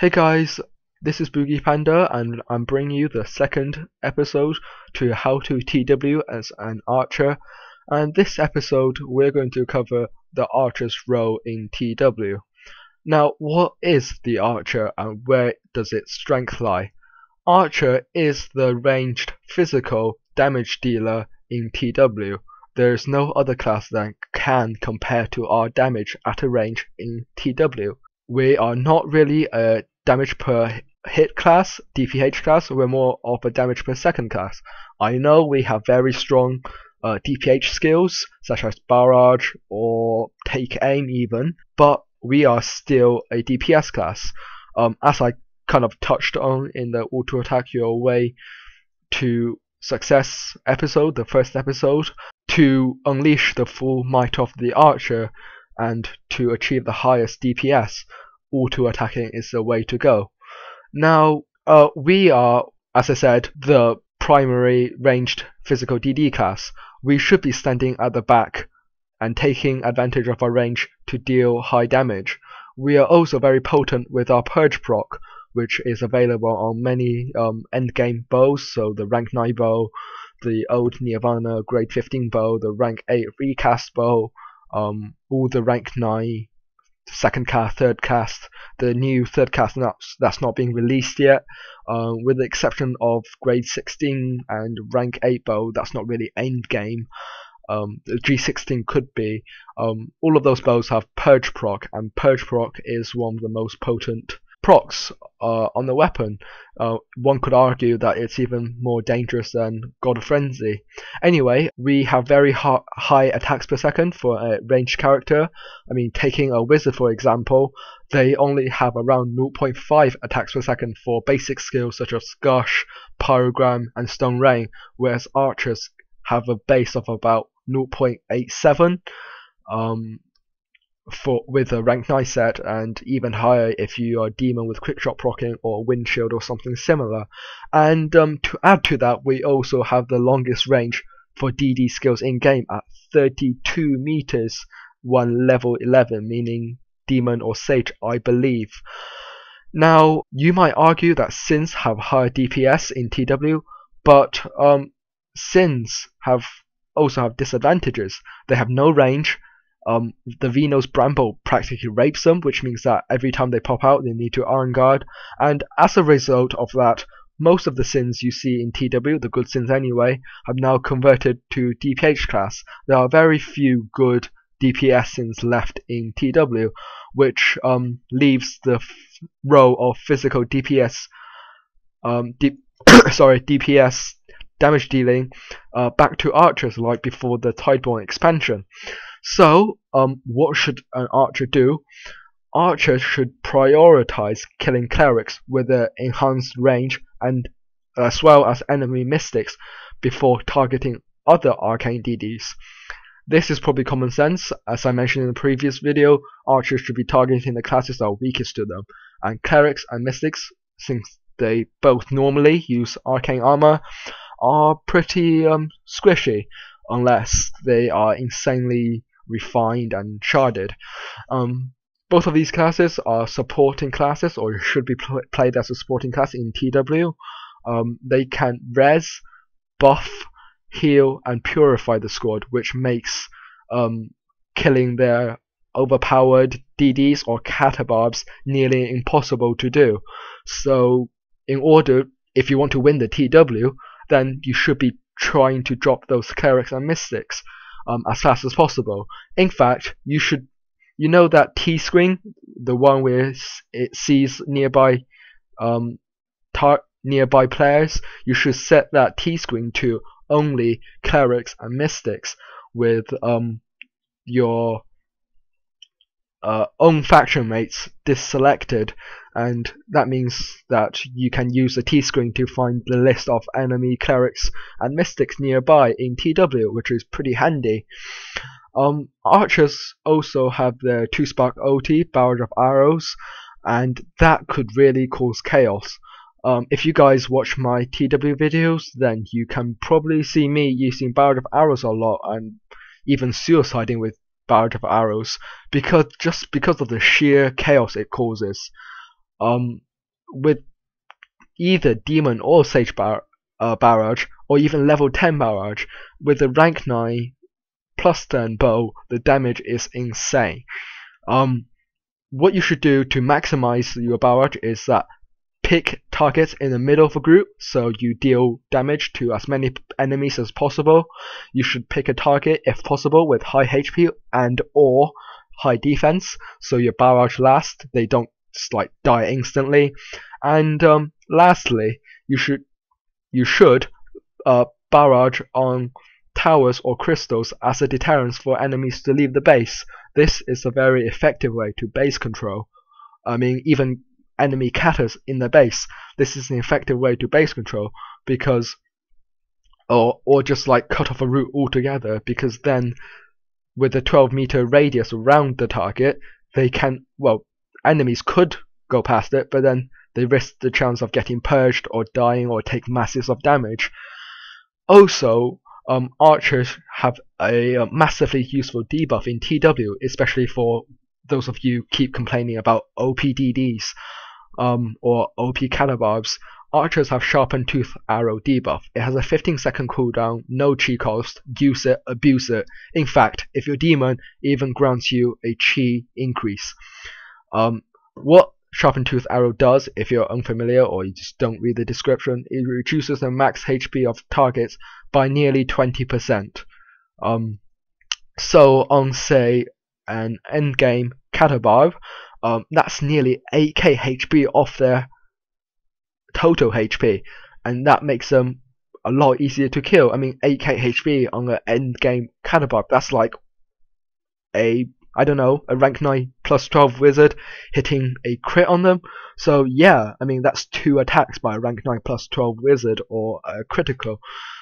Hey guys, this is boogiepanda and I'm bringing you the second episode to how to TW as an archer, and this episode we're going to cover the archer's role in TW. Now, what is the archer and where does its strength lie? Archer is the ranged physical damage dealer in TW. There is no other class that can compare to our damage at a range in TW. We are not really a damage per hit class, DPH class, we're more of a damage per second class. I know we have very strong DPH skills, such as barrage or take aim even, but we are still a DPS class. As I kind of touched on in the auto attack your way to success episode, the first episode, to unleash the full might of the archer and to achieve the highest DPS, auto attacking is the way to go. Now, we are, as I said, the primary ranged physical DD class. We should be standing at the back and taking advantage of our range to deal high damage. We are also very potent with our purge proc, which is available on many endgame bows, so the rank 9 bow, the old Nirvana grade 15 bow, the rank 8 recast bow, all the rank 9 second cast, third cast, the new third cast that's not being released yet, with the exception of grade 16 and rank 8 bow that's not really end game. The G16 could be. All of those bows have purge proc, and purge proc is one of the most potent procs on the weapon. One could argue that it's even more dangerous than God of Frenzy. Anyway, we have very high attacks per second for a ranged character. I mean, taking a wizard for example, they only have around 0.5 attacks per second for basic skills such as Gush, Pyrogram, and Stone Rain, whereas archers have a base of about 0.87. With a rank 9 set, and even higher if you are demon with quickshot proccing or windshield or something similar. And to add to that, we also have the longest range for DD skills in game at 32 meters, one level 11, meaning demon or sage, I believe. Now, you might argue that Sins have higher DPS in TW, but Sins also have disadvantages. They have no range. The Venus Bramble practically rapes them, which means that every time they pop out they need to iron guard, and as a result of that, most of the Sins you see in TW, the good Sins anyway, have now converted to DPH class. There are very few good DPS Sins left in TW, which leaves the role of physical DPS DPS damage dealing back to archers like before the Tideborn expansion. So, what should an archer do? Archers should prioritize killing clerics with their enhanced range and as well as enemy mystics before targeting other arcane DDs. This is probably common sense. As I mentioned in the previous video, archers should be targeting the classes that are weakest to them, and clerics and mystics, since they both normally use arcane armor, are pretty squishy unless they are insanely refined and sharded. Both of these classes are supporting classes, or should be played as a supporting class in TW. They can res, buff, heal, and purify the squad, which makes killing their overpowered DDs or catabarbs nearly impossible to do. So, if you want to win the TW, then you should be trying to drop those clerics and mystics as fast as possible. In fact, you know that T screen, the one where it sees nearby players, you should set that T screen to only clerics and mystics with your own faction mates deselected, and that means that you can use the T-screen to find the list of enemy clerics and mystics nearby in TW, which is pretty handy. Archers also have their 2-spark OT, barrage of arrows, and that could really cause chaos. If you guys watch my TW videos, then you can probably see me using barrage of arrows a lot, and even suiciding with barrage of arrows, because of the sheer chaos it causes. with either demon or sage barrage, or even level 10 barrage. With the rank 9 plus 10 bow, the damage is insane. What you should do to maximize your barrage is that pick targets in the middle of a group, so you deal damage to as many enemies as possible. You should pick a target, if possible, with high HP and or high defense, so your barrage lasts, they don't like die instantly. And lastly, you should barrage on towers or crystals as a deterrent for enemies to leave the base. This is a very effective way to base control. I mean, even enemy catters in the base. This is an effective way to base control, because or just like cut off a route altogether, because then with a 12-meter radius around the target, they can, well, enemies could go past it, but then they risk the chance of getting purged or dying or take masses of damage. Also, archers have a massively useful debuff in TW, especially for those of you keep complaining about OPDDs or OP Calibarbs. Archers have Sharpened Tooth Arrow debuff. It has a 15-second cooldown, no chi cost, use it, abuse it. In fact, if your demon, even grants you a chi increase. What Sharpened Tooth Arrow does, if you're unfamiliar or you just don't read the description, it reduces the max HP of targets by nearly 20%. So on, say, an endgame Catabarb, that's nearly 8k HP off their total HP, and that makes them a lot easier to kill. I mean, 8k HP on an endgame Catabarb, that's like a rank 9 plus 12 wizard hitting a crit on them. So yeah, I mean, that's 2 attacks by a rank 9 plus 12 wizard or a critical.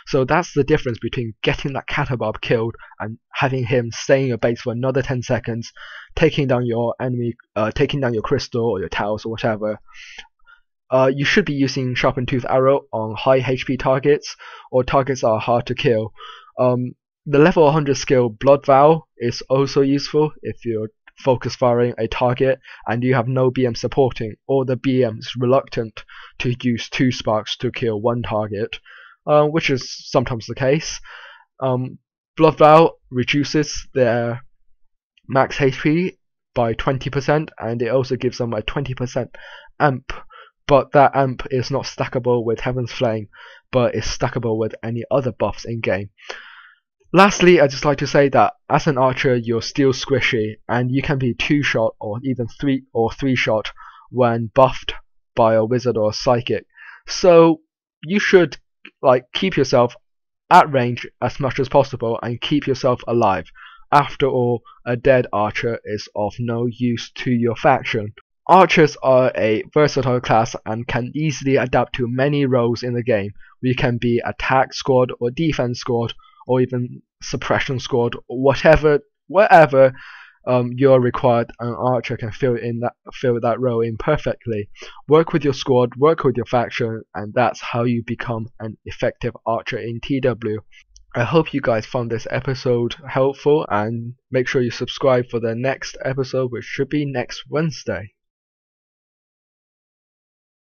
So that's the difference between getting that Catabarb killed and having him stay in your base for another 10 seconds, taking down your enemy, taking down your crystal or your towers or whatever. You should be using Sharpened Tooth Arrow on high HP targets or targets that are hard to kill. The level 100 skill Blood Vow is also useful if you're focus firing a target and you have no BM supporting, or the BM is reluctant to use 2 sparks to kill 1 target, which is sometimes the case. Blood Vow reduces their max HP by 20%, and it also gives them a 20% amp, but that amp is not stackable with Heaven's Flame, but is stackable with any other buffs in game. Lastly, I'd just like to say that as an archer, you're still squishy, and you can be 2-shot or even 3-shot when buffed by a wizard or a psychic. So you should keep yourself at range as much as possible and keep yourself alive. After all, a dead archer is of no use to your faction. Archers are a versatile class and can easily adapt to many roles in the game. We can be attack squad or defense squad, or even suppression squad, or wherever you're required, an archer can fill that role in perfectly. Work with your squad, work with your faction, and that's how you become an effective archer in TW. I hope you guys found this episode helpful, and make sure you subscribe for the next episode, which should be next Wednesday.